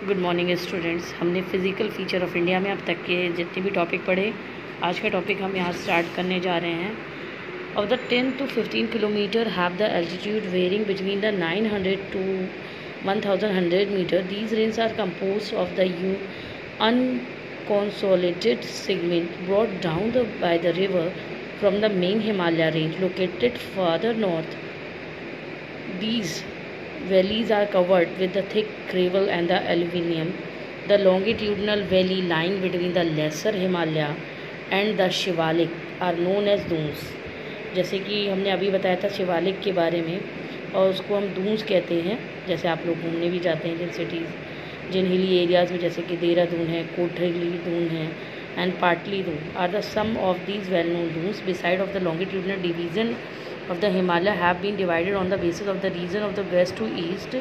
Good morning students. हमने physical feature of India में अब तक के जितने भी टॉपिक पढ़े, आज का टॉपिक हम यहाँ स्टार्ट करने जा रहे हैं। Of the 10 to 15 kilometre have the altitude varying between the 900 to 1100 metre. These range are compose of the unconsolidated segment brought down by the river from the main Himalaya range located further north. These valleys are covered with the thick gravel and the alluvium. The longitudinal valley lying between the lesser Himalaya and the Shivalik are known as दूंस। जैसे कि हमने अभी बताया था शिवालिक के बारे में, और उसको हम दूंस कहते हैं। जैसे आप लोग घूमने भी जाते हैं जिन सिटीज़, जिन हिली एरियाज़ में, जैसे कि देहरादून है, कोटली दून है and Patli Doon are the some of these well known duns. Beside of the longitudinal division of the Himalaya have been divided on the basis of the region of the west to east.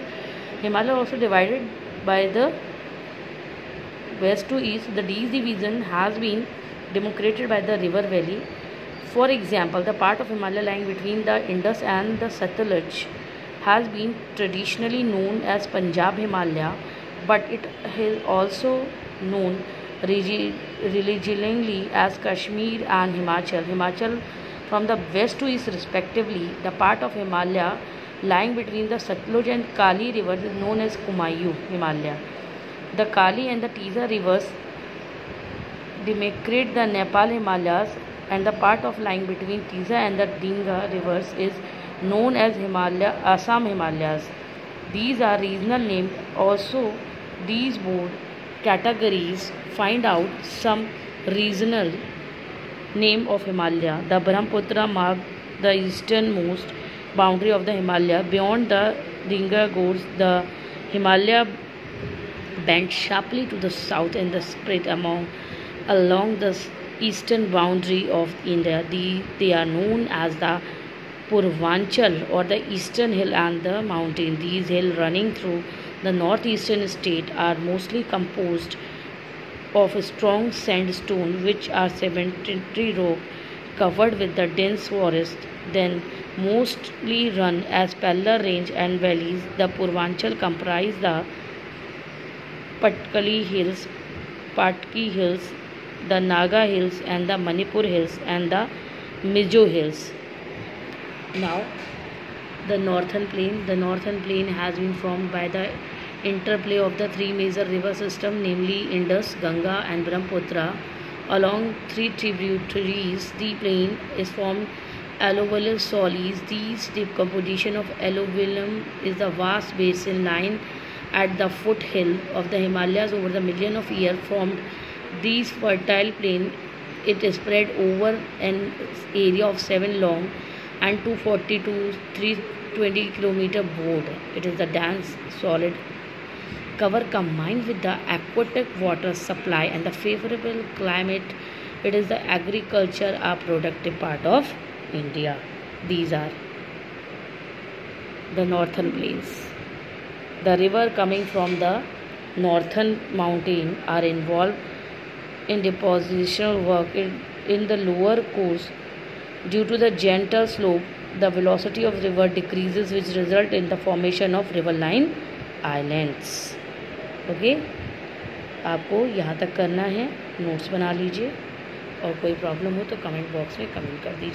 Himalaya also divided by the west to east. This division has been demarcated by the river valley. For example, the part of Himalaya lying between the Indus and the Satluj has been traditionally known as Punjab Himalaya, but it is also known religiously as Kashmir and Himachal from the west to east respectively. The part of Himalaya lying between the Satluj and Kali rivers is known as Kumayu Himalaya. The Kali and the Tisa rivers demarcate the Nepal Himalayas, and the part of lying between Tisa and the Dinga rivers is known as Assam Himalayas. These are regional names. Also, these board categories find out some regional name of Himalaya. The Brahmaputra marks the easternmost boundary of the Himalaya. Beyond the Dinga goes the Himalaya bends sharply to the south and the spread along the eastern boundary of India. They are known as the Purvanchal or the eastern hill and the mountain. These hills running through the northeastern state are mostly composed of strong sandstone, which are sedimentary rock covered with the dense forest, then mostly run as parallel range and valleys. The Purvanchal comprise the Patki Hills, the Naga Hills, and the Manipur Hills, and the Mizo Hills. Now, the northern plain. The northern plain has been formed by the interplay of the three major river systems, namely Indus, Ganga, and Brahmaputra. Along three tributaries, the plain is formed alluvial soils. This decomposition of alluvium is the vast basin line at the foothill of the Himalayas over the million of years formed these fertile plain. It is spread over an area of 7 long and 240 to 320 kilometer broad. It is the dense solid cover combined with the aquatic water supply and the favorable climate. It is the agriculture a productive part of India. These are the northern plains. The river coming from the northern mountain are involved in depositional work in the lower course. Due to the gentle slope, the velocity of river decreases, which result in the formation of riverine islands. Okay, आपको यहाँ तक करना है, notes बना लीजिए, और कोई problem हो तो कमेंट बॉक्स में कमेंट कर दीजिए।